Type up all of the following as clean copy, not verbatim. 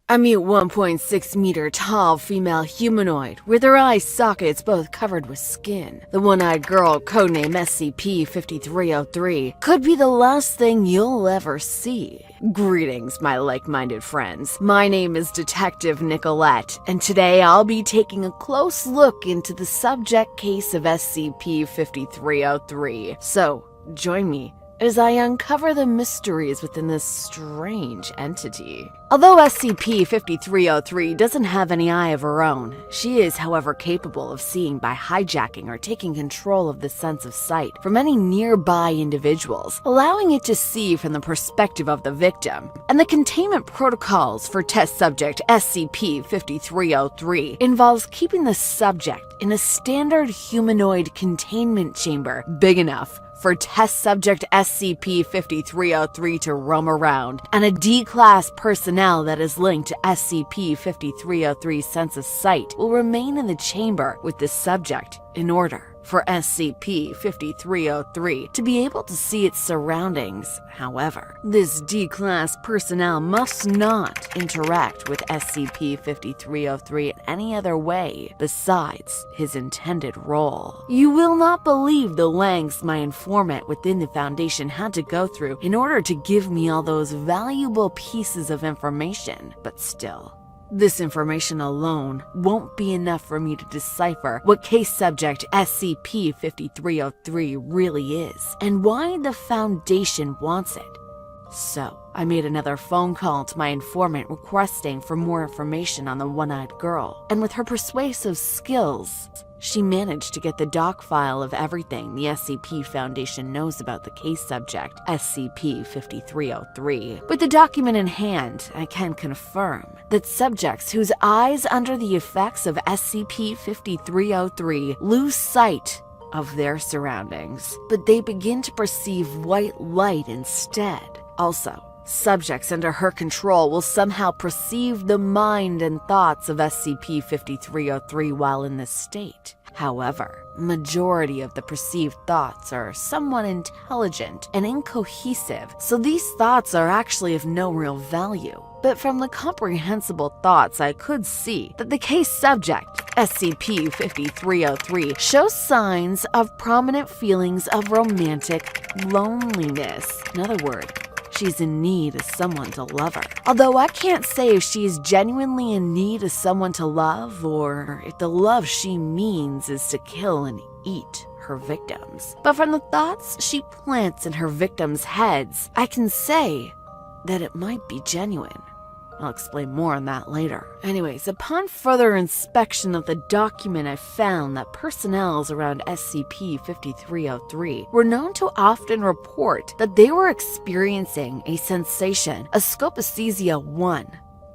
A mute 1.6-meter tall female humanoid with her eye sockets both covered with skin. The one-eyed girl, codename SCP-5303, could be the last thing you'll ever see. Greetings, my like-minded friends. My name is Detective Nicolette, and today I'll be taking a close look into the subject case of SCP-5303. So, join me as I uncover the mysteries within this strange entity. Although SCP-5303 doesn't have any eye of her own, she is, however, capable of seeing by hijacking or taking control of the sense of sight from any nearby individuals, allowing it to see from the perspective of the victim. And the containment protocols for test subject SCP-5303 involves keeping the subject in a standard humanoid containment chamber big enough for test subject SCP-5303 to roam around, and a D-Class personnel that is linked to SCP-5303's sense of sight will remain in the chamber with the subject in order for SCP-5303 to be able to see its surroundings. However, this D-Class personnel must not interact with SCP-5303 in any other way besides his intended role. You will not believe the lengths my informant within the Foundation had to go through in order to give me all those valuable pieces of information, but still, this information alone won't be enough for me to decipher what case subject SCP-5303 really is, and why the Foundation wants it. So, I made another phone call to my informant requesting for more information on the one-eyed girl, and with her persuasive skills, she managed to get the doc file of everything the SCP Foundation knows about the case subject, SCP-5303. With the document in hand, I can confirm that subjects whose eyes under the effects of SCP-5303 lose sight of their surroundings, but they begin to perceive white light instead. Also, subjects under her control will somehow perceive the mind and thoughts of SCP-5303 while in this state. However, majority of the perceived thoughts are somewhat intelligent and incohesive, so these thoughts are actually of no real value. But from the comprehensible thoughts, I could see that the case subject, SCP-5303, shows signs of prominent feelings of romantic loneliness. In other words, she's in need of someone to love her. Although I can't say if she's genuinely in need of someone to love, or if the love she means is to kill and eat her victims. But from the thoughts she plants in her victims' heads, I can say that it might be genuine. I'll explain more on that later. Anyways, upon further inspection of the document, I found that personnel around SCP-5303 were known to often report that they were experiencing a sensation, a scopaesthesia 1.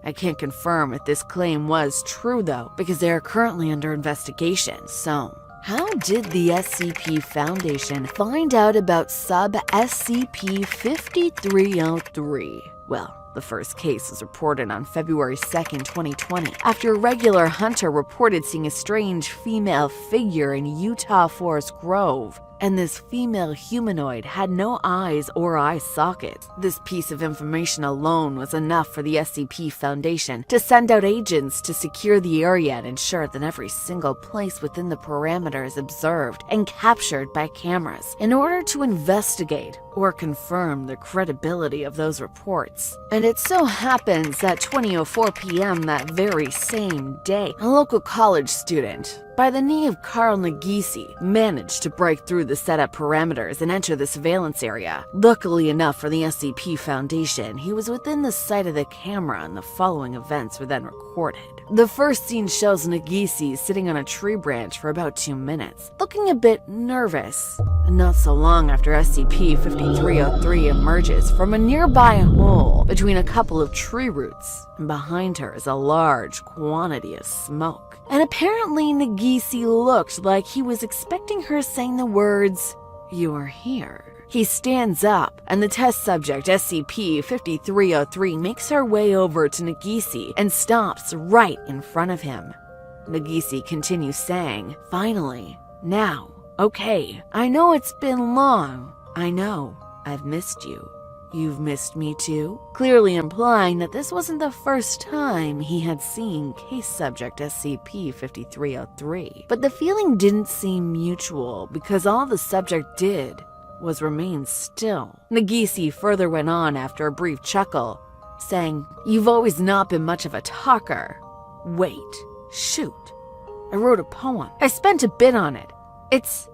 I can't confirm if this claim was true though, because they are currently under investigation. So, how did the SCP Foundation find out about sub-SCP-5303? Well, the first case was reported on February 2nd, 2020, after a regular hunter reported seeing a strange female figure in Utah Forest Grove. And this female humanoid had no eyes or eye sockets. This piece of information alone was enough for the SCP Foundation to send out agents to secure the area and ensure that every single place within the perimeter is observed and captured by cameras in order to investigate or confirm the credibility of those reports. And it so happens that 20:04 p.m. that very same day, a local college student by the name of Carl Nagisi managed to break through the setup parameters and enter the surveillance area. Luckily enough for the SCP Foundation, he was within the sight of the camera and the following events were then recorded. The first scene shows Nagisi sitting on a tree branch for about 2 minutes, looking a bit nervous. And not so long after SCP-5303 emerges from a nearby hole between a couple of tree roots, and behind her is a large quantity of smoke. And apparently Nagisi looked like he was expecting her saying the words, "You are here." He stands up, and the test subject SCP-5303 makes her way over to Nagisi and stops right in front of him. Nagisi continues saying, "Finally, now, okay, I know it's been long. I know, I've missed you. "You've missed me too?" clearly implying that this wasn't the first time he had seen case subject SCP-5303. But the feeling didn't seem mutual because all the subject did was remain still. Nagise further went on after a brief chuckle, saying, "You've always not been much of a talker. Wait, shoot. I wrote a poem. I spent a bit on it. It's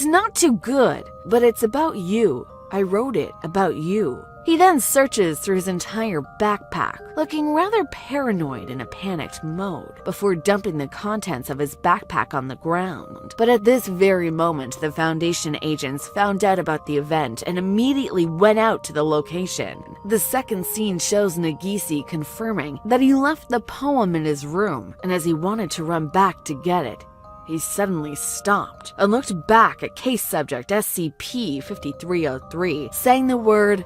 not too good, but it's about you. I wrote it about you." He then searches through his entire backpack, looking rather paranoid in a panicked mode, before dumping the contents of his backpack on the ground. But at this very moment, the Foundation agents found out about the event and immediately went out to the location. The second scene shows Nagise confirming that he left the poem in his room, and as he wanted to run back to get it, he suddenly stopped and looked back at case subject SCP-5303, saying the word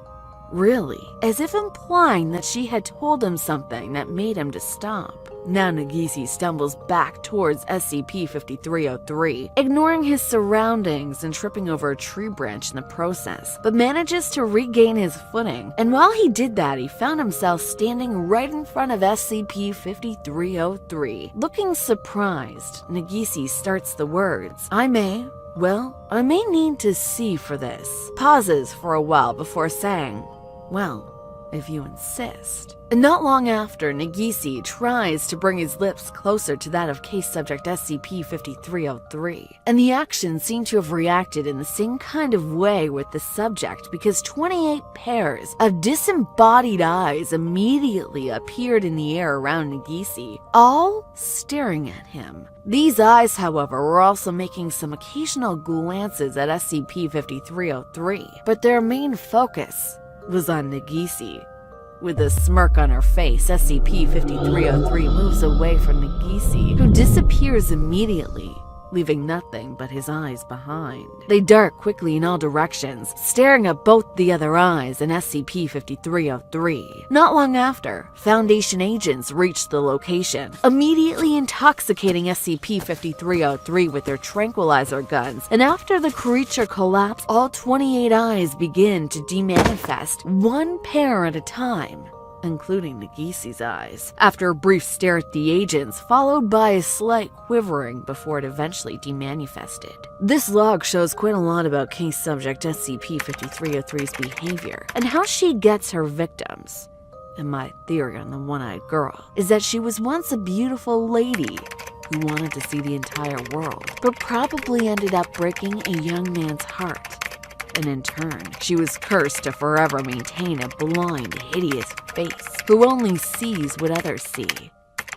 "really," as if implying that she had told him something that made him to stop. Now Nagise stumbles back towards SCP-5303, ignoring his surroundings and tripping over a tree branch in the process, but manages to regain his footing. And while he did that, he found himself standing right in front of SCP-5303. Looking surprised, Nagise starts the words, I may need to see for this." Pauses for a while before saying, "Well, if you insist." And not long after, Nagise tries to bring his lips closer to that of case subject SCP-5303. And the action seemed to have reacted in the same kind of way with the subject, because 28 pairs of disembodied eyes immediately appeared in the air around Nagise, all staring at him. These eyes, however, were also making some occasional glances at SCP-5303, but their main focus was on Nagise. With a smirk on her face, SCP-5303 moves away from Nagise, who disappears immediately, leaving nothing but his eyes behind. They dart quickly in all directions, staring at both the other eyes and SCP-5303. Not long after, Foundation agents reach the location, immediately intoxicating SCP-5303 with their tranquilizer guns, and after the creature collapsed, all 28 eyes begin to demanifest, one pair at a time, including Nagise's eyes, after a brief stare at the agents, followed by a slight quivering before it eventually demanifested. This log shows quite a lot about case subject SCP-5303's behavior and how she gets her victims. And my theory on the one-eyed girl is that she was once a beautiful lady who wanted to see the entire world, but probably ended up breaking a young man's heart. And in turn, she was cursed to forever maintain a blind, hideous face who only sees what others see.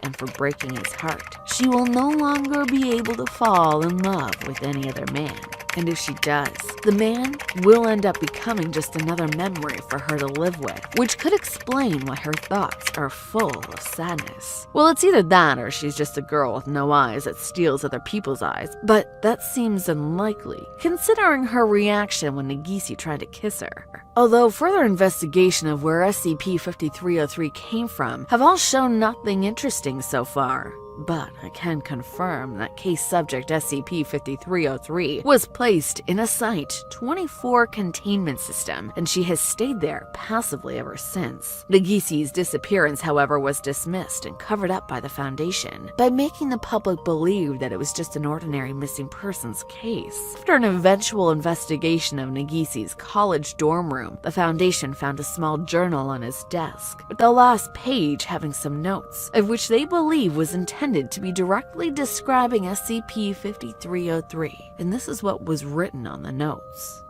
And for breaking his heart, she will no longer be able to fall in love with any other man. And if she does, the man will end up becoming just another memory for her to live with, which could explain why her thoughts are full of sadness. Well, it's either that or she's just a girl with no eyes that steals other people's eyes, but that seems unlikely, considering her reaction when Nagise tried to kiss her. Although further investigation of where SCP-5303 came from have all shown nothing interesting so far. But I can confirm that case subject SCP-5303 was placed in a Site-24 containment system, and she has stayed there passively ever since. Nagise's disappearance, however, was dismissed and covered up by the Foundation by making the public believe that it was just an ordinary missing persons case. After an eventual investigation of Nagise's college dorm room, the Foundation found a small journal on his desk, with the last page having some notes, of which they believe was intended to be directly describing SCP-5303, and this is what was written on the notes.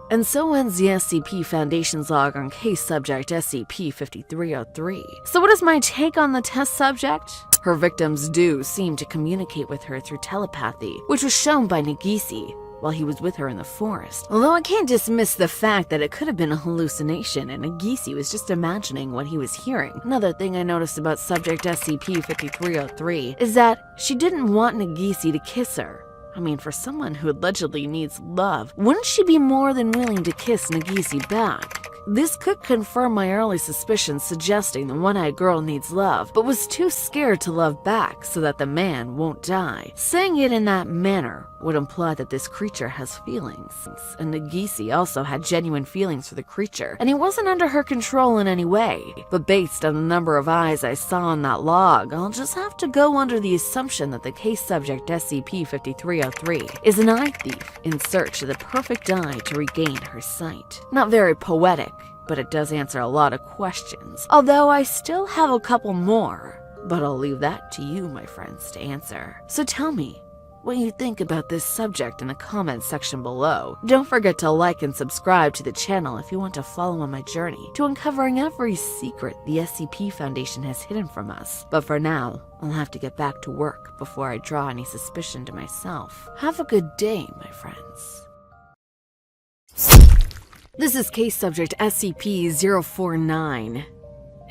And so ends the SCP Foundation's log on case subject SCP-5303. So what is my take on the test subject? Her victims do seem to communicate with her through telepathy, which was shown by Nagise while he was with her in the forest. Although I can't dismiss the fact that it could have been a hallucination and Nagise was just imagining what he was hearing. Another thing I noticed about subject SCP-5303 is that she didn't want Nagise to kiss her. I mean, for someone who allegedly needs love, wouldn't she be more than willing to kiss Nagise back? This could confirm my early suspicions suggesting the one-eyed girl needs love, but was too scared to love back so that the man won't die. Saying it in that manner would imply that this creature has feelings, and Nagise also had genuine feelings for the creature, and he wasn't under her control in any way. But based on the number of eyes I saw on that log, I'll just have to go under the assumption that the case subject SCP-5303 is an eye thief in search of the perfect eye to regain her sight. Not very poetic, but it does answer a lot of questions, although I still have a couple more. But I'll leave that to you, my friends, to answer. So tell me what you think about this subject in the comments section below. Don't forget to like and subscribe to the channel if you want to follow on my journey to uncovering every secret the SCP Foundation has hidden from us. But for now, I'll have to get back to work before I draw any suspicion to myself. Have a good day, my friends. This is case subject SCP-049.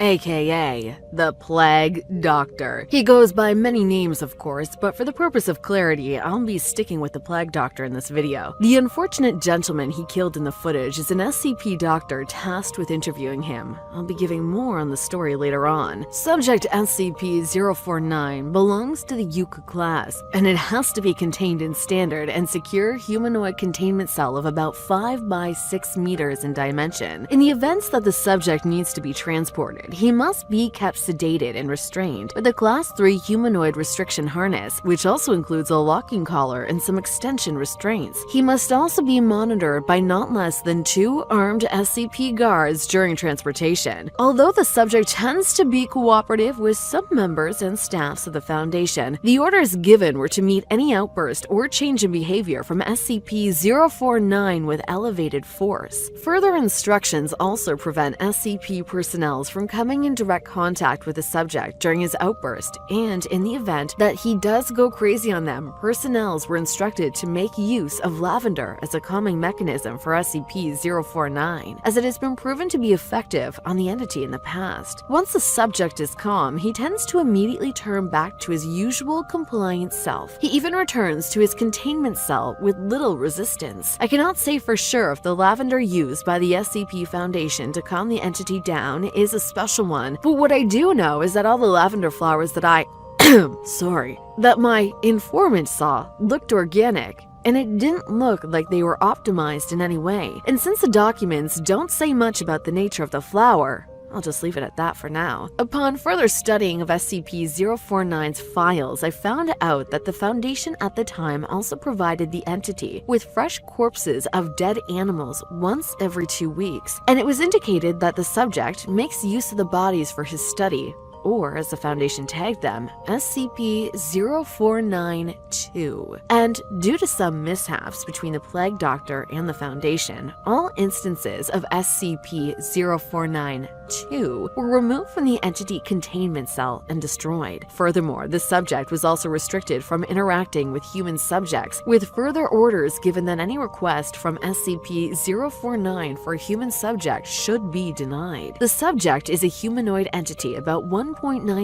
AKA the Plague Doctor. He goes by many names, of course, but for the purpose of clarity, I'll be sticking with the Plague Doctor in this video. The unfortunate gentleman he killed in the footage is an SCP doctor tasked with interviewing him. I'll be giving more on the story later on. Subject SCP-049 belongs to the Yuka class, and it has to be contained in standard and secure humanoid containment cell of about 5 by 6 meters in dimension. In the events that the subject needs to be transported, he must be kept sedated and restrained with a Class 3 humanoid restriction harness, which also includes a locking collar and some extension restraints. He must also be monitored by not less than 2 armed SCP guards during transportation. Although the subject tends to be cooperative with some members and staffs of the Foundation, the orders given were to meet any outburst or change in behavior from SCP-049 with elevated force. Further instructions also prevent SCP personnel from coming in direct contact with the subject during his outburst, and in the event that he does go crazy on them, personnel were instructed to make use of lavender as a calming mechanism for SCP-049, as it has been proven to be effective on the entity in the past. Once the subject is calm, he tends to immediately turn back to his usual compliant self. He even returns to his containment cell with little resistance. I cannot say for sure if the lavender used by the SCP Foundation to calm the entity down is a special one, but what I do know is that all the lavender flowers that that my informant saw looked organic, and it didn't look like they were optimized in any way. And since the documents don't say much about the nature of the flower, I'll just leave it at that for now. Upon further studying of SCP-049's files, I found out that the Foundation at the time also provided the entity with fresh corpses of dead animals once every 2 weeks, and it was indicated that the subject makes use of the bodies for his study, or as the Foundation tagged them, SCP-049-2. And due to some mishaps between the Plague Doctor and the Foundation, all instances of SCP-049-2 were removed from the entity containment cell and destroyed. Furthermore, the subject was also restricted from interacting with human subjects, with further orders given that any request from SCP-049 for a human subject should be denied. The subject is a humanoid entity about 1.9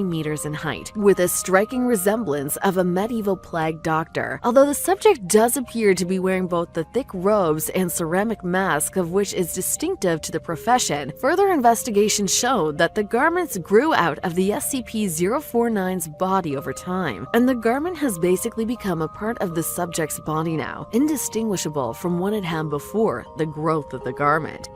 meters in height, with a striking resemblance of a medieval Plague Doctor, although the subject does appear to be wearing both the thick robes and ceramic mask of which is distinctive to the profession. Further investigation showed that the garments grew out of the SCP-049's body over time, and the garment has basically become a part of the subject's body now, indistinguishable from what it had before the growth of the garment.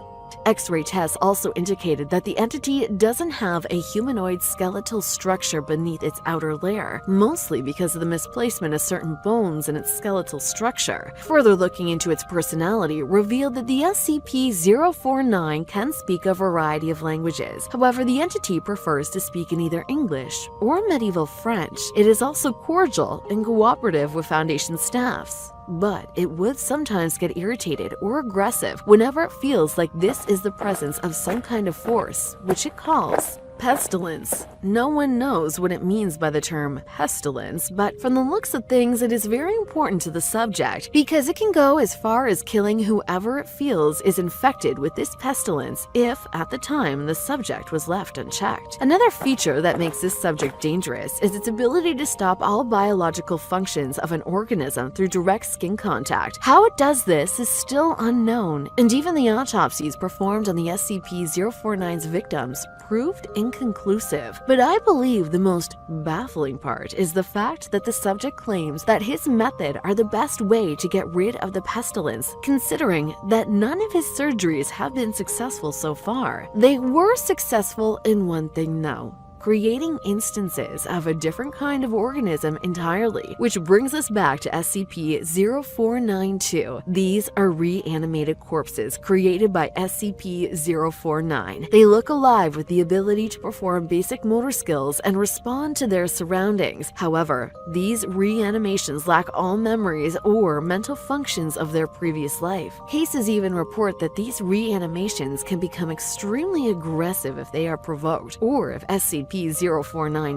X-ray tests also indicated that the entity doesn't have a humanoid skeletal structure beneath its outer layer, mostly because of the misplacement of certain bones in its skeletal structure. Further looking into its personality revealed that the SCP-049 can speak a variety of languages. However, the entity prefers to speak in either English or medieval French. It is also cordial and cooperative with Foundation staffs, but it would sometimes get irritated or aggressive whenever it feels like this is the presence of some kind of force, which it calls Pestilence. No one knows what it means by the term pestilence, but from the looks of things, it is very important to the subject because it can go as far as killing whoever it feels is infected with this pestilence if, at the time, the subject was left unchecked. Another feature that makes this subject dangerous is its ability to stop all biological functions of an organism through direct skin contact. How it does this is still unknown, and even the autopsies performed on the SCP-049's victims proved inconclusive. But I believe the most baffling part is the fact that the subject claims that his method are the best way to get rid of the pestilence, considering that none of his surgeries have been successful so far. They were successful in one thing though: creating instances of a different kind of organism entirely, which brings us back to SCP-0492. These are reanimated corpses created by SCP-049. They look alive with the ability to perform basic motor skills and respond to their surroundings. However, these reanimations lack all memories or mental functions of their previous life. Cases even report that these reanimations can become extremely aggressive if they are provoked, or if SCP-049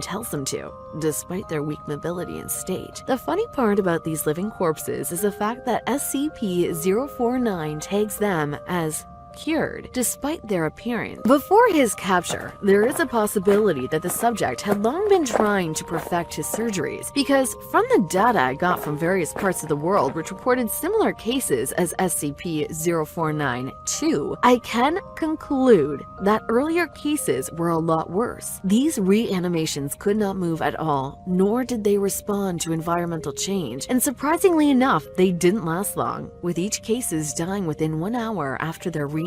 tells them to, despite their weak mobility and state. The funny part about these living corpses is the fact that SCP-049 tags them as cured, despite their appearance. Before his capture, there is a possibility that the subject had long been trying to perfect his surgeries, because from the data I got from various parts of the world which reported similar cases as SCP-049-2, I can conclude that earlier cases were a lot worse. These reanimations could not move at all, nor did they respond to environmental change, and surprisingly enough, they didn't last long, with each cases dying within 1 hour after their reanimation.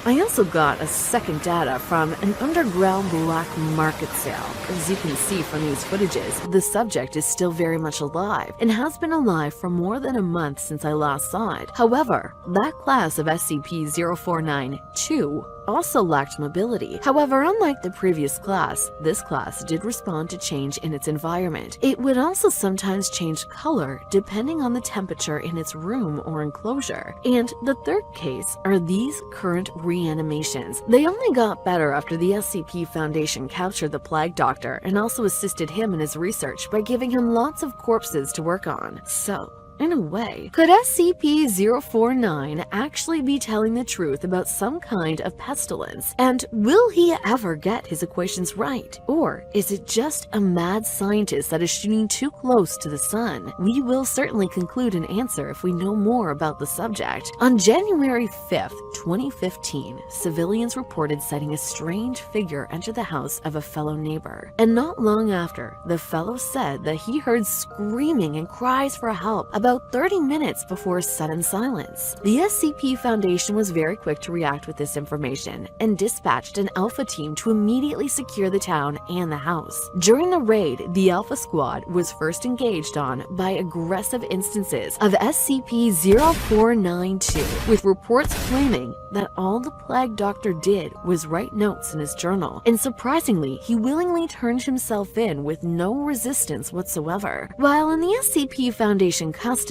I also got a second data from an underground black market sale. As you can see from these footages, the subject is still very much alive and has been alive for more than a month since I last saw it. However, that class of SCP-049-2 also lacked mobility. However, unlike the previous class, this class did respond to change in its environment. It would also sometimes change color depending on the temperature in its room or enclosure. And the third case are these current reanimations. They only got better after the SCP Foundation captured the Plague Doctor and also assisted him in his research by giving him lots of corpses to work on. So, in a way, could SCP-049 actually be telling the truth about some kind of pestilence? And will he ever get his equations right? Or is it just a mad scientist that is shooting too close to the sun? We will certainly conclude an answer if we know more about the subject. On January 5th, 2015, civilians reported sighting a strange figure enter the house of a fellow neighbor. And not long after, the fellow said that he heard screaming and cries for help about 30 minutes before sudden silence. The SCP Foundation was very quick to react with this information and dispatched an Alpha team to immediately secure the town and the house. During the raid, the Alpha Squad was first engaged on by aggressive instances of SCP-0492, with reports claiming that all the Plague Doctor did was write notes in his journal, and surprisingly, he willingly turned himself in with no resistance whatsoever. While in the SCP Foundation custody,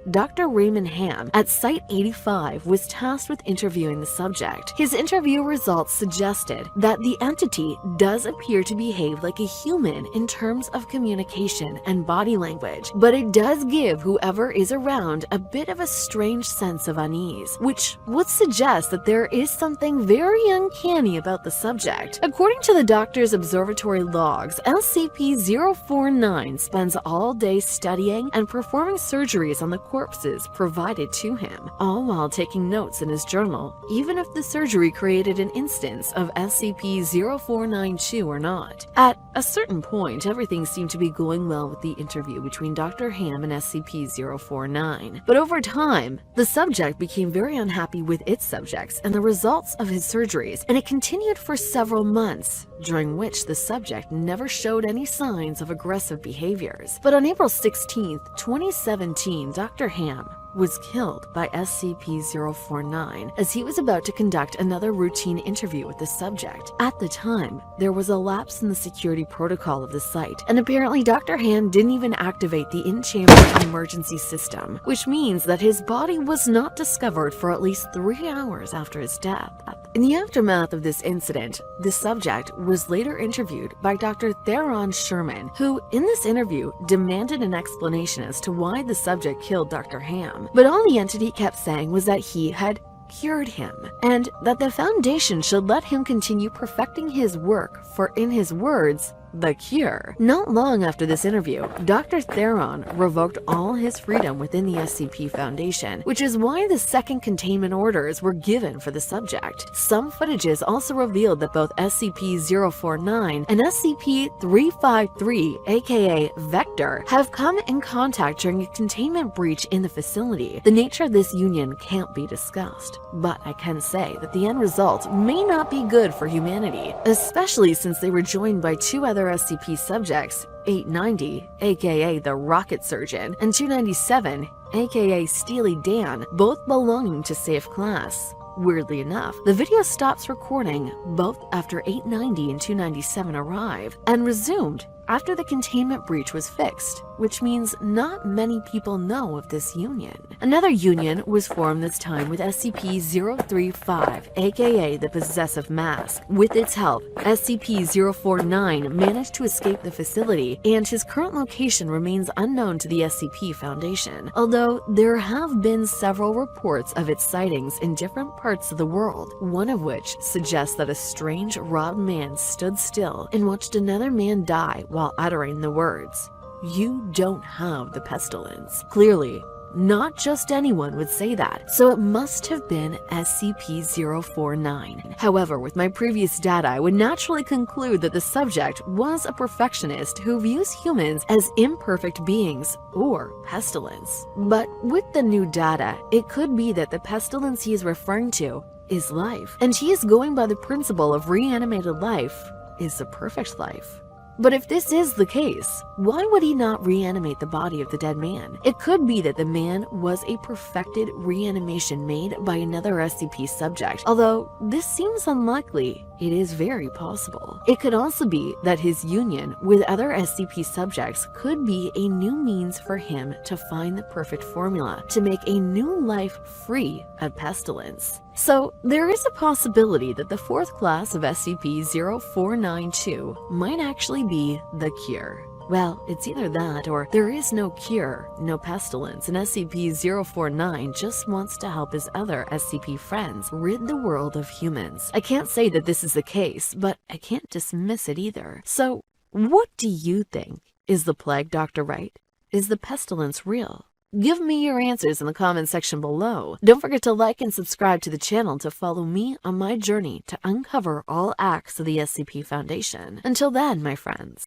Dr. Raymond Ham at Site-85 was tasked with interviewing the subject. His interview results suggested that the entity does appear to behave like a human in terms of communication and body language, but it does give whoever is around a bit of a strange sense of unease, which would suggest that there is something very uncanny about the subject. According to the doctor's observatory logs, SCP-049 spends all day studying and performing surgeries on the corpses provided to him, all while taking notes in his journal, even if the surgery created an instance of SCP-0492 or not. At a certain point, everything seemed to be going well with the interview between Dr. Ham and SCP-049. But over time, the subject became very unhappy with its subjects and the results of his surgeries, and it continued for several months, during which the subject never showed any signs of aggressive behaviors. But on April 16, 2017, Dr. Ham was killed by SCP-049 as he was about to conduct another routine interview with the subject. At the time, there was a lapse in the security protocol of the site, and apparently Dr. Ham didn't even activate the in-chamber emergency system, which means that his body was not discovered for at least 3 hours after his death. In the aftermath of this incident, the subject was later interviewed by Dr. Theron Sherman, who, in this interview, demanded an explanation as to why the subject killed Dr. Ham. But all the entity kept saying was that he had cured him, and that the Foundation should let him continue perfecting his work for, in his words, the cure. Not long after this interview, Dr. Theron revoked all his freedom within the SCP Foundation, which is why the second containment orders were given for the subject. Some footages also revealed that both SCP-049 and SCP-353, aka Vector, have come in contact during a containment breach in the facility. The nature of this union can't be discussed, but I can say that the end result may not be good for humanity, especially since they were joined by two other SCP subjects, 890, aka the Rocket Surgeon, and 297, aka Steely Dan, both belonging to Safe Class. Weirdly enough, the video stops recording both after 890 and 297 arrive, and resumed after the containment breach was fixed, which means not many people know of this union. Another union was formed this time with SCP-035, aka the Possessive Mask. With its help, SCP-049 managed to escape the facility, and his current location remains unknown to the SCP Foundation, although there have been several reports of its sightings in different parts of the world, one of which suggests that a strange robbed man stood still and watched another man die while uttering the words, "You don't have the pestilence." Clearly, not just anyone would say that, so it must have been SCP-049. However, with my previous data, I would naturally conclude that the subject was a perfectionist who views humans as imperfect beings or pestilence. But with the new data, it could be that the pestilence he is referring to is life, and he is going by the principle of reanimated life is the perfect life. But if this is the case, why would he not reanimate the body of the dead man? It could be that the man was a perfected reanimation made by another SCP subject, although this seems unlikely. It is very possible. It could also be that his union with other SCP subjects could be a new means for him to find the perfect formula to make a new life free of pestilence. So, there is a possibility that the fourth class of SCP-0492 might actually be the cure. Well, it's either that or there is no cure, no pestilence, and SCP-049 just wants to help his other SCP friends rid the world of humans. I can't say that this is the case, but I can't dismiss it either. So, what do you think? Is the Plague Doctor right? Is the pestilence real? Give me your answers in the comment section below. Don't forget to like and subscribe to the channel to follow me on my journey to uncover all acts of the SCP Foundation. Until then, my friends.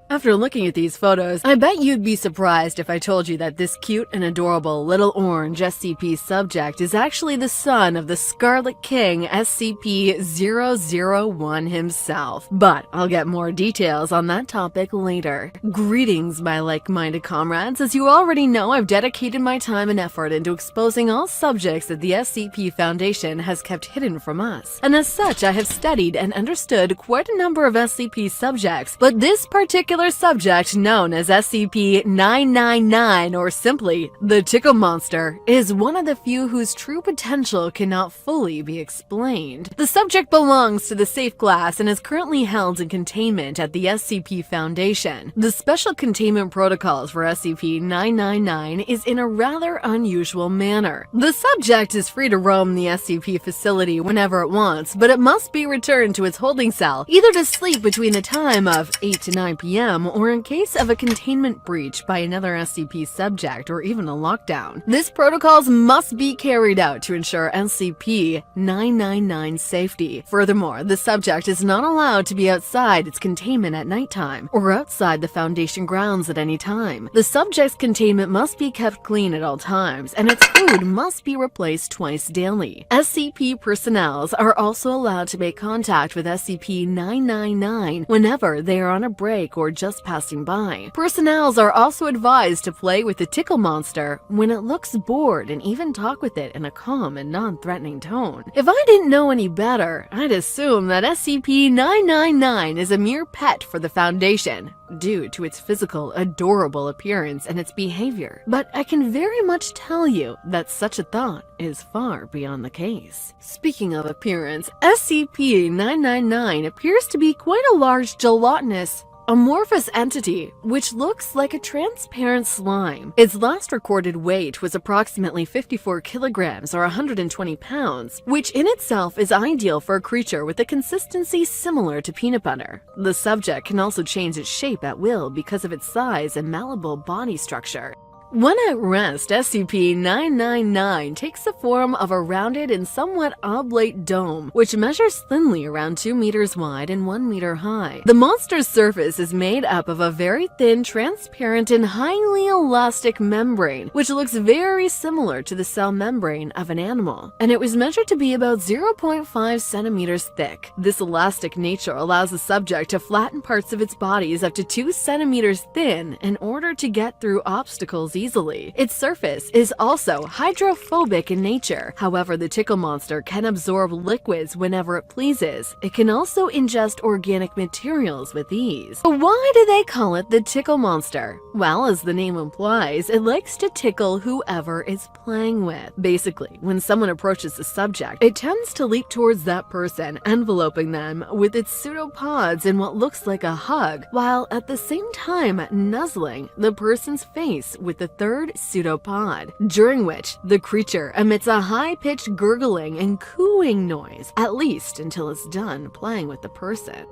After looking at these photos, I bet you'd be surprised if I told you that this cute and adorable little orange SCP subject is actually the son of the Scarlet King SCP-001 himself. But I'll get more details on that topic later. Greetings, my like-minded comrades. As you already know, I've dedicated my time and effort into exposing all subjects that the SCP Foundation has kept hidden from us. And as such, I have studied and understood quite a number of SCP subjects, but this particular subject, known as SCP-999, or simply the Tickle Monster, is one of the few whose true potential cannot fully be explained. The subject belongs to the Safe Class and is currently held in containment at the SCP Foundation. The special containment protocols for SCP-999 is in a rather unusual manner. The subject is free to roam the SCP facility whenever it wants, but it must be returned to its holding cell, either to sleep between the time of 8 to 9 p.m. or in case of a containment breach by another SCP subject or even a lockdown. These protocols must be carried out to ensure SCP-999's safety. Furthermore, the subject is not allowed to be outside its containment at nighttime or outside the Foundation grounds at any time. The subject's containment must be kept clean at all times, and its food must be replaced twice daily. SCP personnel are also allowed to make contact with SCP-999 whenever they are on a break or just passing by. Personnel are also advised to play with the tickle monster when it looks bored and even talk with it in a calm and non-threatening tone. If I didn't know any better, I'd assume that SCP-999 is a mere pet for the Foundation, due to its physical, adorable appearance and its behavior. But I can very much tell you that such a thought is far beyond the case. Speaking of appearance, SCP-999 appears to be quite a large gelatinous amorphous entity which looks like a transparent slime. Its last recorded weight was approximately 54 kilograms or 120 pounds, which in itself is ideal for a creature with a consistency similar to peanut butter. The subject can also change its shape at will because of its size and malleable body structure. When at rest, SCP-999 takes the form of a rounded and somewhat oblate dome, which measures thinly around 2 meters wide and 1 meter high. The monster's surface is made up of a very thin, transparent, and highly elastic membrane, which looks very similar to the cell membrane of an animal, and it was measured to be about 0.5 centimeters thick. This elastic nature allows the subject to flatten parts of its bodies up to 2 centimeters thin in order to get through obstacles easily. Its surface is also hydrophobic in nature. However, the tickle monster can absorb liquids whenever it pleases. It can also ingest organic materials with ease. So why do they call it the tickle monster? Well, as the name implies, it likes to tickle whoever it's playing with. Basically, when someone approaches the subject, it tends to leap towards that person, enveloping them with its pseudopods in what looks like a hug, while at the same time nuzzling the person's face with the third pseudopod, during which the creature emits a high-pitched gurgling and cooing noise, at least until it's done playing with the person.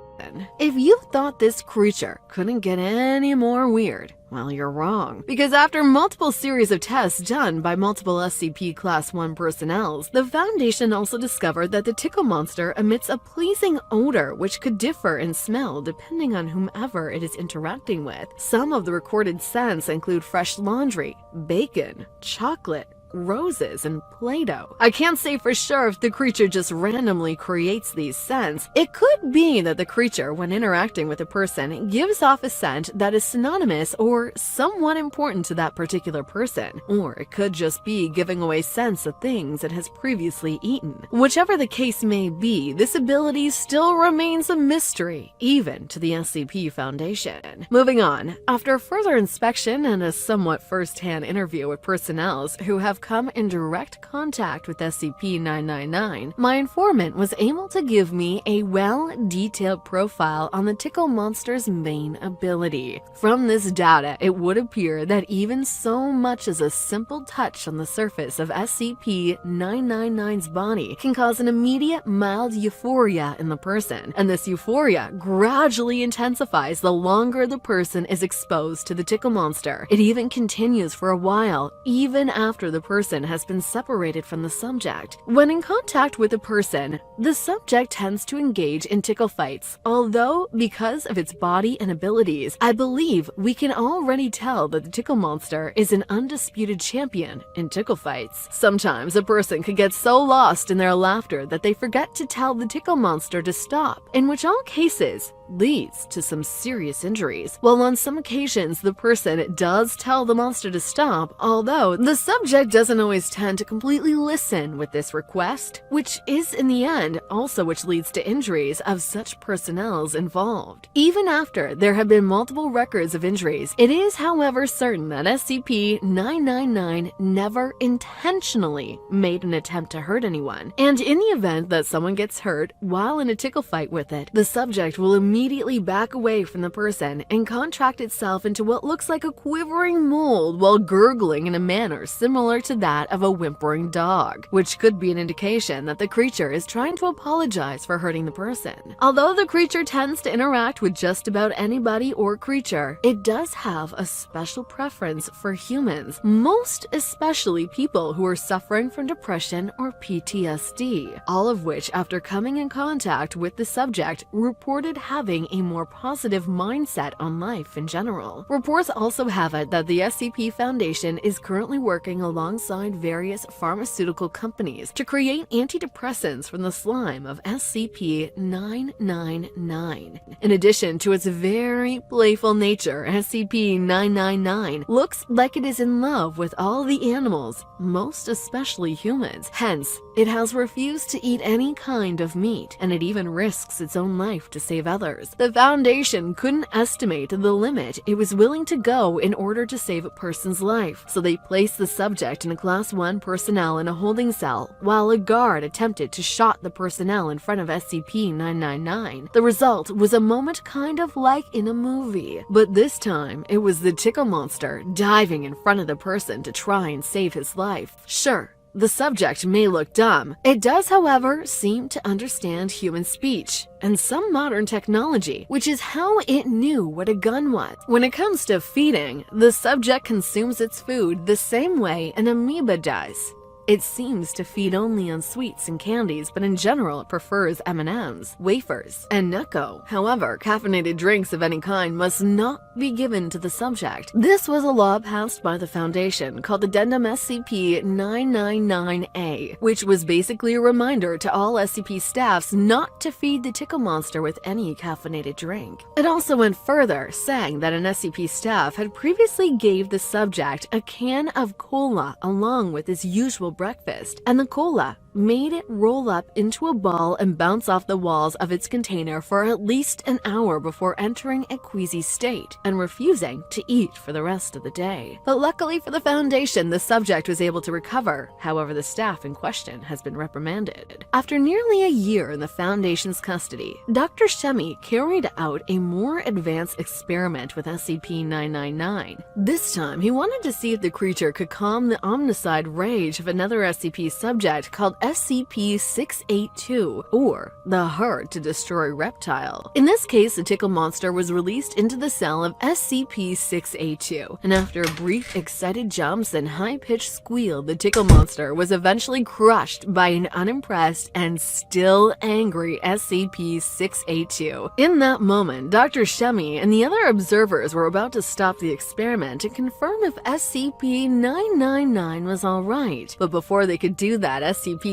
If you thought this creature couldn't get any more weird, well, you're wrong. Because after multiple series of tests done by multiple SCP Class 1 personnel, the Foundation also discovered that the tickle monster emits a pleasing odor which could differ in smell depending on whomever it is interacting with. Some of the recorded scents include fresh laundry, bacon, chocolate, roses, and Play-Doh. I can't say for sure if the creature just randomly creates these scents. It could be that the creature, when interacting with a person, gives off a scent that is synonymous or somewhat important to that particular person. Or it could just be giving away scents of things it has previously eaten. Whichever the case may be, this ability still remains a mystery, even to the SCP Foundation. Moving on, after further inspection and a somewhat first-hand interview with personnel who have come in direct contact with SCP-999, my informant was able to give me a well-detailed profile on the tickle monster's main ability. From this data, it would appear that even so much as a simple touch on the surface of SCP-999's body can cause an immediate mild euphoria in the person, and this euphoria gradually intensifies the longer the person is exposed to the tickle monster. It even continues for a while, even after the person has been separated from the subject. When in contact with a person, the subject tends to engage in tickle fights, although because of its body and abilities, I believe we can already tell that the tickle monster is an undisputed champion in tickle fights. Sometimes a person could get so lost in their laughter that they forget to tell the tickle monster to stop, in which all cases leads to some serious injuries. While on some occasions the person does tell the monster to stop, although the subject doesn't always tend to completely listen with this request, which is in the end also which leads to injuries of such personnel involved. Even after there have been multiple records of injuries, it is however certain that SCP-999 never intentionally made an attempt to hurt anyone, and in the event that someone gets hurt while in a tickle fight with it, the subject will immediately back away from the person and contract itself into what looks like a quivering mold while gurgling in a manner similar to that of a whimpering dog, which could be an indication that the creature is trying to apologize for hurting the person. Although the creature tends to interact with just about anybody or creature, it does have a special preference for humans, most especially people who are suffering from depression or PTSD, all of which, after coming in contact with the subject, reported having having a more positive mindset on life in general. Reports also have it that the SCP Foundation is currently working alongside various pharmaceutical companies to create antidepressants from the slime of SCP-999. In addition to its very playful nature, SCP-999 looks like it is in love with all the animals, most especially humans. Hence, it has refused to eat any kind of meat, and it even risks its own life to save others. The Foundation couldn't estimate the limit it was willing to go in order to save a person's life, so they placed the subject in a Class 1 personnel in a holding cell, while a guard attempted to shot the personnel in front of SCP-999. The result was a moment kind of like in a movie, but this time it was the Tickle Monster diving in front of the person to try and save his life. Sure, the subject may look dumb. It does, however, seem to understand human speech and some modern technology, which is how it knew what a gun was. When it comes to feeding, the subject consumes its food the same way an amoeba does. It seems to feed only on sweets and candies, but in general it prefers M&Ms, wafers, and Necco. However, caffeinated drinks of any kind must not be given to the subject. This was a law passed by the Foundation called Addendum SCP-999-A, which was basically a reminder to all SCP staffs not to feed the Tickle Monster with any caffeinated drink. It also went further, saying that an SCP staff had previously gave the subject a can of cola along with his usual breakfast, and the cola made it roll up into a ball and bounce off the walls of its container for at least an hour before entering a queasy state and refusing to eat for the rest of the day. But luckily for the Foundation, the subject was able to recover. However, the staff in question has been reprimanded. After nearly a year in the Foundation's custody, Dr. Shemi carried out a more advanced experiment with SCP-999. This time, he wanted to see if the creature could calm the omnicide rage of another SCP subject called SCP-682, or the Hard to Destroy Reptile. In this case, the Tickle Monster was released into the cell of SCP-682, and after brief excited jumps and high-pitched squeal, the Tickle Monster was eventually crushed by an unimpressed and still angry SCP-682. In that moment, Dr. Shemi and the other observers were about to stop the experiment and confirm if SCP-999 was alright, but before they could do that, SCP-682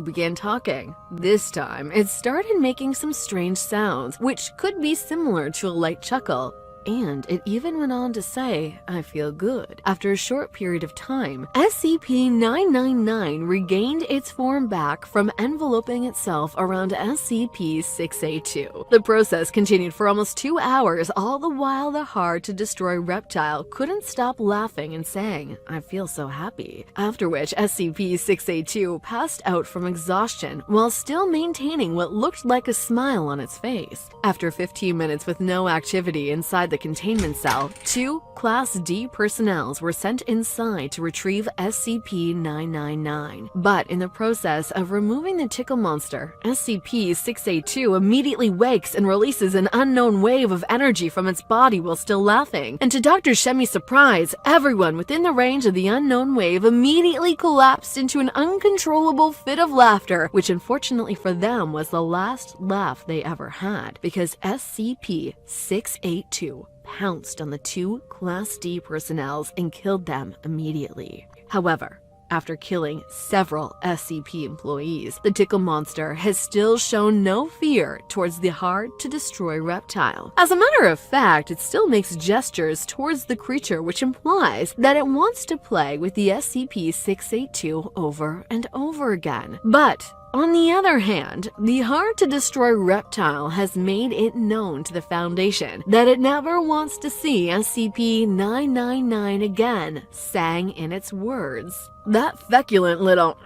began talking. This time, it started making some strange sounds, which could be similar to a light chuckle. And it even went on to say, "I feel good." After a short period of time, SCP-999 regained its form back from enveloping itself around SCP-682. The process continued for almost 2 hours, all the while the Hard to Destroy Reptile couldn't stop laughing and saying, "I feel so happy." After which, SCP-682 passed out from exhaustion while still maintaining what looked like a smile on its face. After 15 minutes with no activity inside the containment cell, 2 Class D personnel were sent inside to retrieve SCP-999. But in the process of removing the Tickle Monster, SCP-682 immediately wakes and releases an unknown wave of energy from its body while still laughing. And to Dr. Shemi's surprise, everyone within the range of the unknown wave immediately collapsed into an uncontrollable fit of laughter, which unfortunately for them was the last laugh they ever had, because SCP-682 pounced on the 2 Class D personnel and killed them immediately. However, after killing several SCP employees, the Tickle Monster has still shown no fear towards the Hard to Destroy Reptile. As a matter of fact, it still makes gestures towards the creature, which implies that it wants to play with the SCP-682 over and over again. But on the other hand, the Hard to Destroy Reptile has made it known to the Foundation that it never wants to see SCP-999 again, sang in its words. That feculent little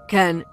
can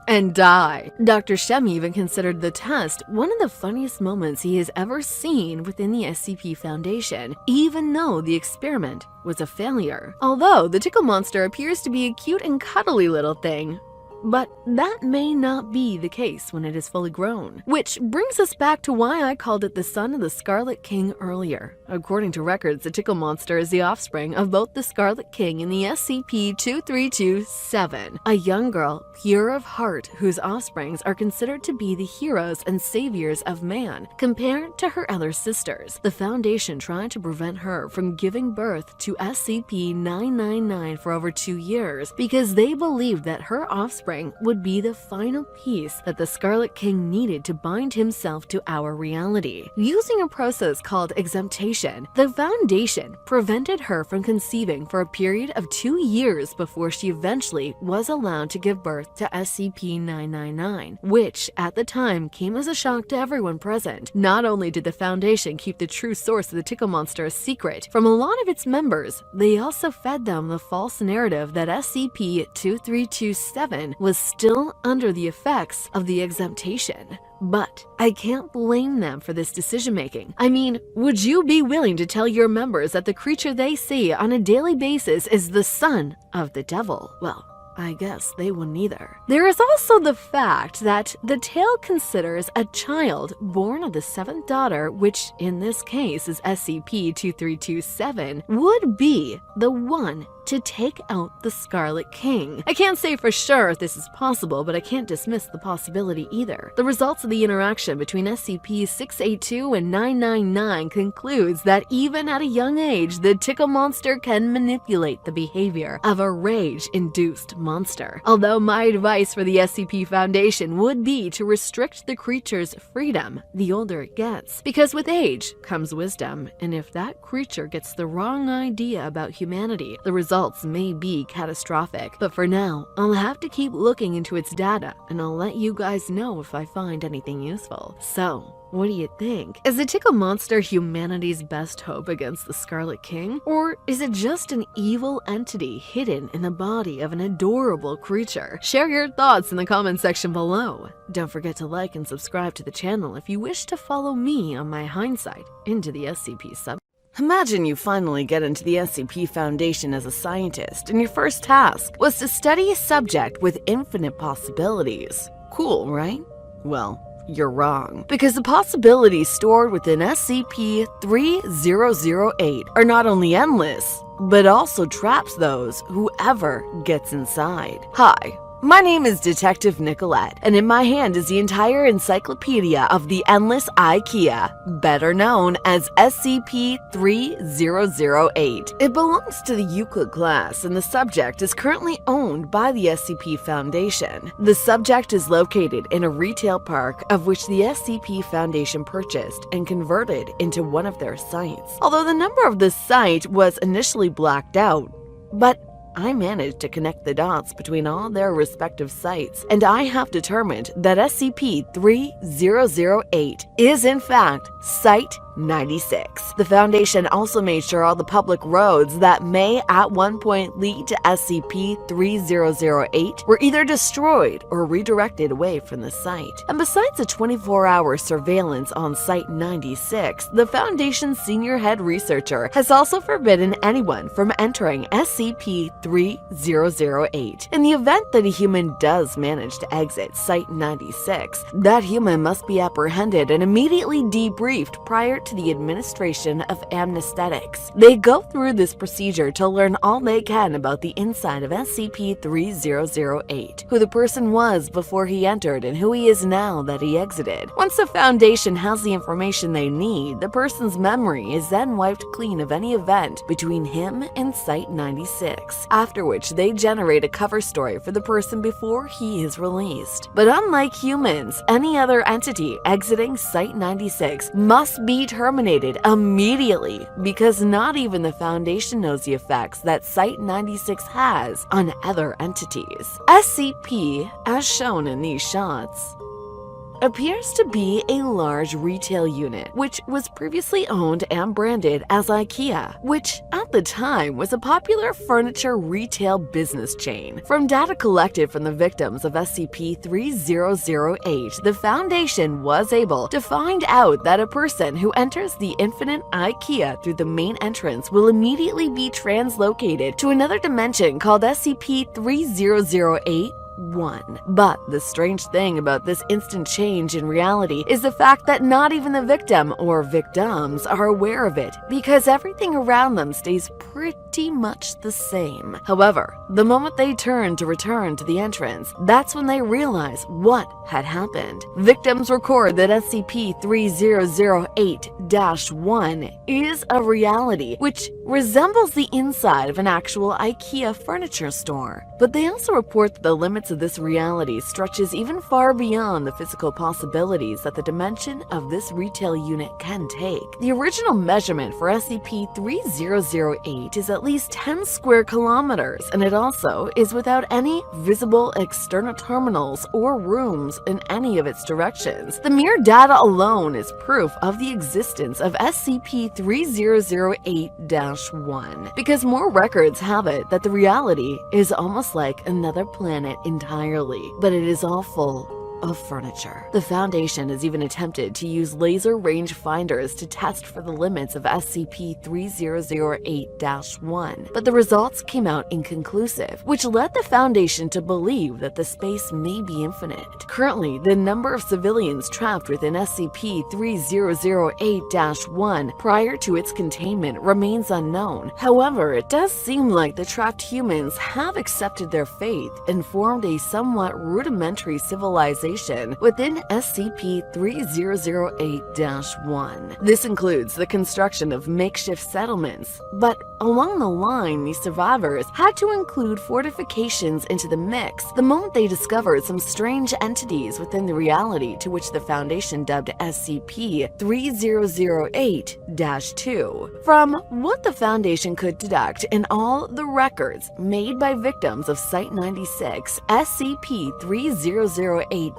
and die. Dr. Shemi even considered the test one of the funniest moments he has ever seen within the SCP Foundation, even though the experiment was a failure. Although the Tickle Monster appears to be a cute and cuddly little thing, But that may not be the case when it is fully grown. Which brings us back to why I called it the son of the Scarlet King earlier. According to records, the Tickle Monster is the offspring of both the Scarlet King and the SCP-2327, a young girl, pure of heart, whose offsprings are considered to be the heroes and saviors of man, compared to her other sisters. The Foundation tried to prevent her from giving birth to SCP-999 for over 2 years because they believed that her offspring would be the final piece that the Scarlet King needed to bind himself to our reality. Using a process called exemptation, the Foundation prevented her from conceiving for a period of 2 years before she eventually was allowed to give birth to SCP-999, which at the time came as a shock to everyone present. Not only did the Foundation keep the true source of the Tickle Monster a secret from a lot of its members, they also fed them the false narrative that SCP-2327 was still under the effects of the exemptation. But I can't blame them for this decision-making. I mean, would you be willing to tell your members that the creature they see on a daily basis is the son of the devil? Well, I guess they wouldn't either. There is also the fact that the tale considers a child born of the seventh daughter, which in this case is SCP-2327, would be the one to take out the Scarlet King. I can't say for sure if this is possible, but I can't dismiss the possibility either. The results of the interaction between SCP-682 and 999 concludes that even at a young age, the Tickle Monster can manipulate the behavior of a rage-induced monster. Although my advice for the SCP Foundation would be to restrict the creature's freedom the older it gets, because with age comes wisdom, and if that creature gets the wrong idea about humanity, the results may be catastrophic. But for now, I'll have to keep looking into its data, and I'll let you guys know if I find anything useful. So, what do you think? Is the Tickle Monster humanity's best hope against the Scarlet King? Or is it just an evil entity hidden in the body of an adorable creature? Share your thoughts in the comment section below. Don't forget to like and subscribe to the channel if you wish to follow me on my hindsight into the SCP sub. Imagine you finally get into the SCP Foundation as a scientist, and your first task was to study a subject with infinite possibilities. Cool, right? Well, you're wrong, because the possibilities stored within SCP-3008 are not only endless, but also traps those whoever gets inside. Hi. My name is Detective Nicolette, and in my hand is the entire encyclopedia of the Endless IKEA, better known as SCP-3008. It belongs to the Euclid class, and the subject is currently owned by the SCP Foundation. The subject is located in a retail park of which the SCP Foundation purchased and converted into one of their sites. Although the number of the site was initially blacked out, but I managed to connect the dots between all their respective sites, and I have determined that SCP-3008 is in fact Site 96. The Foundation also made sure all the public roads that may at one point lead to SCP-3008 were either destroyed or redirected away from the site. And besides a 24-hour surveillance on Site 96, the Foundation's senior head researcher has also forbidden anyone from entering SCP-3008. In the event that a human does manage to exit Site 96, that human must be apprehended and immediately debriefed prior to the administration of anesthetics. They go through this procedure to learn all they can about the inside of SCP-3008, who the person was before he entered and who he is now that he exited. Once the Foundation has the information they need, the person's memory is then wiped clean of any event between him and Site 96, after which they generate a cover story for the person before he is released. But unlike humans, any other entity exiting Site 96 must be terminated immediately, because not even the Foundation knows the effects that Site 96 has on other entities. SCP, as shown in these shots, appears to be a large retail unit, which was previously owned and branded as IKEA, which at the time was a popular furniture retail business chain. From data collected from the victims of SCP-3008, the Foundation was able to find out that a person who enters the Infinite IKEA through the main entrance will immediately be translocated to another dimension called SCP-3008 1. But the strange thing about this instant change in reality is the fact that not even the victim or victims are aware of it, because everything around them stays pretty much the same. However, the moment they return to the entrance, that's when they realize what had happened. Victims record that SCP-3008-1 is a reality, which resembles the inside of an actual IKEA furniture store. But they also report that the limits of this reality stretches even far beyond the physical possibilities that the dimension of this retail unit can take. The original measurement for SCP-3008 is at least 10 square kilometers, and it also is without any visible external terminals or rooms in any of its directions. The mere data alone is proof of the existence of SCP-3008-1, because more records have it that the reality is almost like another planet entirely, but it is all full of furniture. The Foundation has even attempted to use laser range finders to test for the limits of SCP-3008-1, but the results came out inconclusive, which led the Foundation to believe that the space may be infinite. Currently, the number of civilians trapped within SCP-3008-1 prior to its containment remains unknown. However, it does seem like the trapped humans have accepted their fate and formed a somewhat rudimentary civilization within SCP-3008-1. This includes the construction of makeshift settlements, but along the line, the survivors had to include fortifications into the mix the moment they discovered some strange entities within the reality to which the Foundation dubbed SCP-3008-2. From what the Foundation could deduct in all the records made by victims of Site-96, SCP-3008-2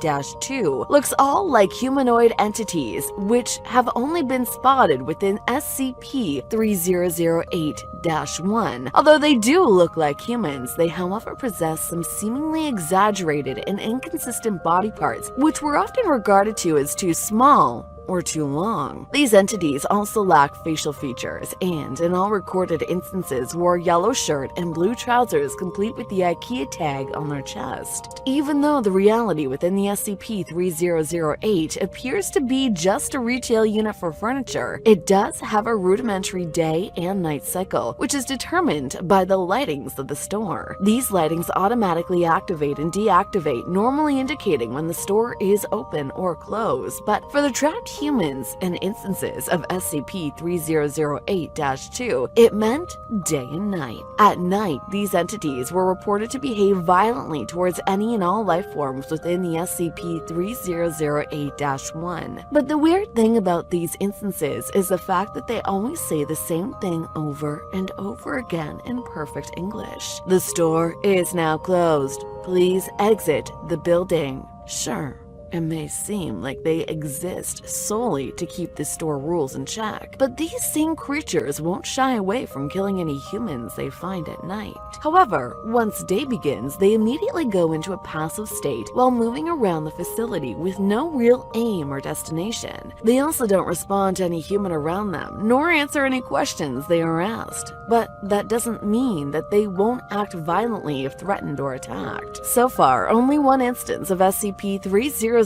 looks all like humanoid entities, which have only been spotted within SCP-3008-1. Although they do look like humans, they however possess some seemingly exaggerated and inconsistent body parts, which were often regarded to as too small or too long. These entities also lack facial features and, in all recorded instances, wore a yellow shirt and blue trousers complete with the IKEA tag on their chest. Even though the reality within the SCP-3008 appears to be just a retail unit for furniture, it does have a rudimentary day and night cycle, which is determined by the lightings of the store. These lightings automatically activate and deactivate, normally indicating when the store is open or closed, but for the trapped humans and instances of SCP-3008-2, it meant day and night. At night, these entities were reported to behave violently towards any and all life forms within the SCP-3008-1. But the weird thing about these instances is the fact that they always say the same thing over and over again in perfect English. The store is now closed. Please exit the building. Sure. It may seem like they exist solely to keep the store rules in check, but these same creatures won't shy away from killing any humans they find at night. However, once day begins, they immediately go into a passive state while moving around the facility with no real aim or destination. They also don't respond to any human around them, nor answer any questions they are asked. But that doesn't mean that they won't act violently if threatened or attacked. So far, only one instance of SCP-3008-2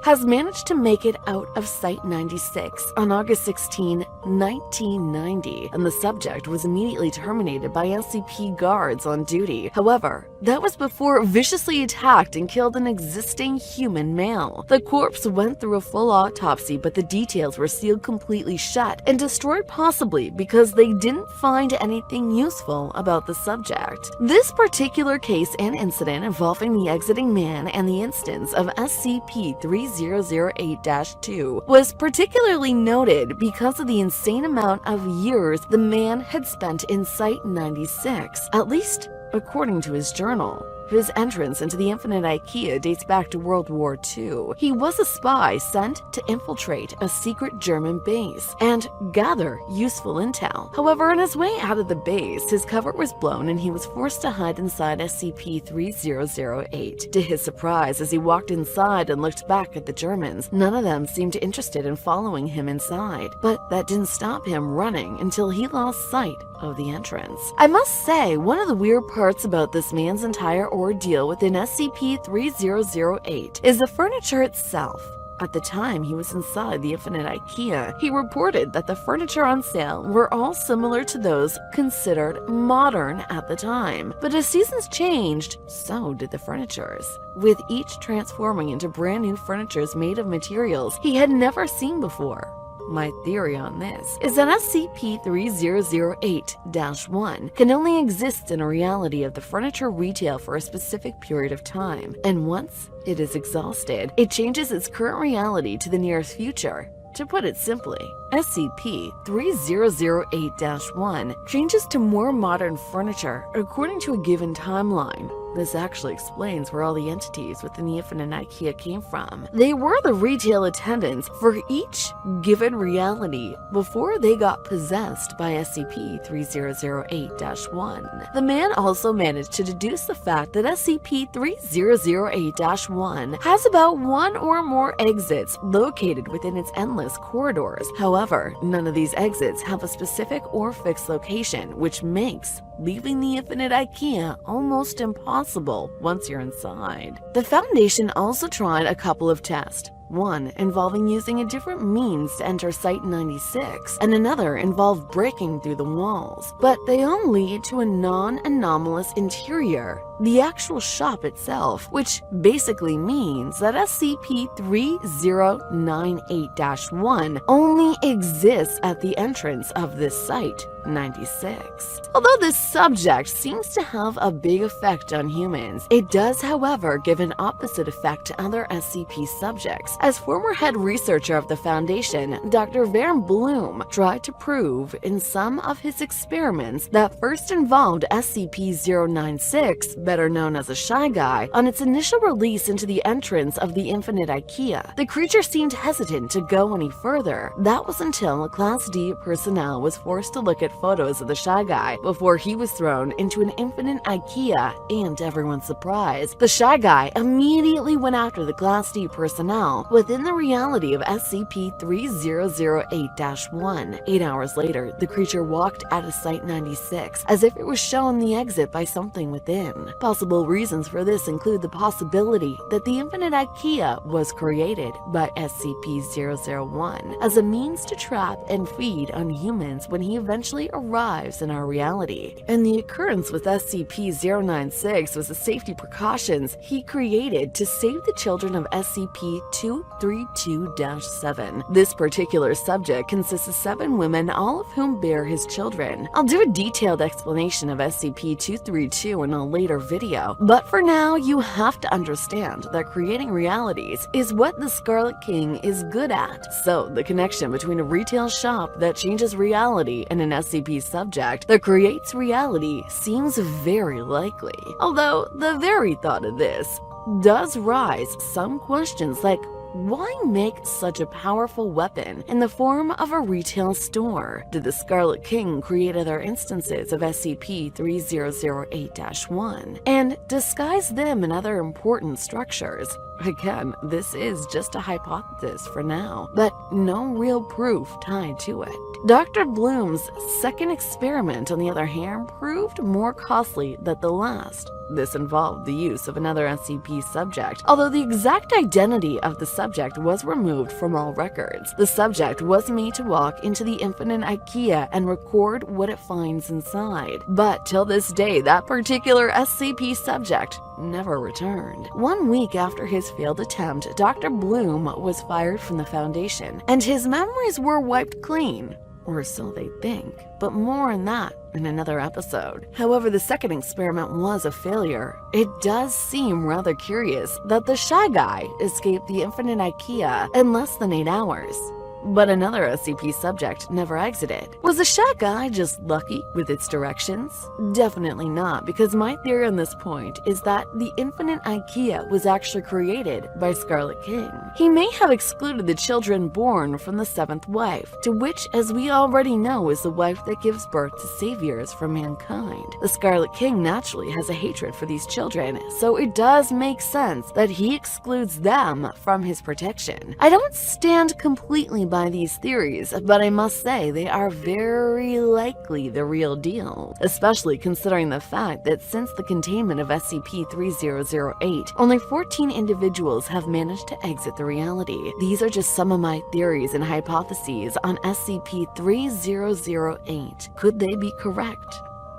has managed to make it out of Site-96 on August 16, 1990, and the subject was immediately terminated by SCP guards on duty. However, that was before it viciously attacked and killed an existing human male. The corpse went through a full autopsy, but the details were sealed completely shut and destroyed, possibly because they didn't find anything useful about the subject. This particular case and incident involving the exiting man and the instance of SCP-3008-2 was particularly noted because of the insane amount of years the man had spent in Site-96, at least according to his journal. His entrance into the Infinite IKEA dates back to World War II. He was a spy sent to infiltrate a secret German base and gather useful intel. However, on his way out of the base, his cover was blown and he was forced to hide inside SCP-3008. To his surprise, as he walked inside and looked back at the Germans, none of them seemed interested in following him inside. But that didn't stop him running until he lost sight of the entrance. I must say, one of the weird parts about this man's entire ordeal within SCP-3008 is the furniture itself. At the time he was inside the Infinite IKEA, he reported that the furniture on sale were all similar to those considered modern at the time. But as seasons changed, so did the furnitures, with each transforming into brand new furnitures made of materials he had never seen before. My theory on this is that SCP-3008-1 can only exist in a reality of the furniture retail for a specific period of time, and once it is exhausted, it changes its current reality to the nearest future. To put it simply, SCP-3008-1 changes to more modern furniture according to a given timeline. This actually explains where all the entities within the Infinite IKEA came from. They were the retail attendants for each given reality before they got possessed by SCP-3008-1. The man also managed to deduce the fact that SCP-3008-1 has about one or more exits located within its endless corridors. However, none of these exits have a specific or fixed location, which makes leaving the Infinite IKEA almost impossible once you're inside. The Foundation also tried a couple of tests. One involving using a different means to enter Site-96, and another involved breaking through the walls. But they all lead to a non-anomalous interior, the actual shop itself, which basically means that SCP-3098-1 only exists at the entrance of this site. 96. Although this subject seems to have a big effect on humans, it does, however, give an opposite effect to other SCP subjects. As former head researcher of the Foundation, Dr. Van Bloom tried to prove in some of his experiments that first involved SCP-096, better known as a Shy Guy, on its initial release into the entrance of the Infinite IKEA. The creature seemed hesitant to go any further. That was until Class D personnel was forced to look at photos of the Shy Guy before he was thrown into an Infinite IKEA, and to everyone's surprise, the Shy Guy immediately went after the Class D personnel within the reality of SCP-3008-1. 8 hours later, the creature walked out of Site-96 as if it was shown the exit by something within. Possible reasons for this include the possibility that the Infinite IKEA was created by SCP-001 as a means to trap and feed on humans when he eventually arrives in our reality, and the occurrence with SCP-096 was the safety precautions he created to save the children of SCP-232-7. This particular subject consists of 7 women, all of whom bear his children. I'll do a detailed explanation of SCP-232 in a later video, but for now you have to understand that creating realities is what the Scarlet King is good at. So the connection between a retail shop that changes reality and an SCP subject that creates reality seems very likely. Although the very thought of this does raise some questions like, why make such a powerful weapon in the form of a retail store? Did the Scarlet King create other instances of SCP-3008-1 and disguise them in other important structures? Again, this is just a hypothesis for now, but no real proof tied to it. Dr. Bloom's second experiment, on the other hand, proved more costly than the last. This involved the use of another SCP subject, although the exact identity of the subject was removed from all records. The subject was made to walk into the Infinite IKEA and record what it finds inside. But till this day, that particular SCP subject never returned. 1 week after his failed attempt, Dr. Bloom was fired from the Foundation, and his memories were wiped clean. Or so they think, but more on that in another episode. However, the second experiment was a failure. It does seem rather curious that the Shy Guy escaped the Infinite IKEA in less than 8 hours. But another SCP subject never exited. Was the Shy Guy just lucky with its directions? Definitely not, because my theory on this point is that the Infinite IKEA was actually created by Scarlet King. He may have excluded the children born from the 7th wife, to which, as we already know, is the wife that gives birth to saviors for mankind. The Scarlet King naturally has a hatred for these children, so it does make sense that he excludes them from his protection. I don't stand completely by these theories, but I must say they are very likely the real deal, especially considering the fact that since the containment of SCP-3008, only 14 individuals have managed to exit the reality. These are just some of my theories and hypotheses on SCP-3008. Could they be correct?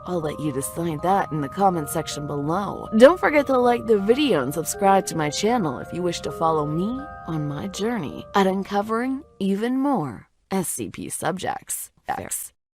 I'll let you decide that in the comment section below. Don't forget to like the video and subscribe to my channel if you wish to follow me on my journey at uncovering even more SCP subjects.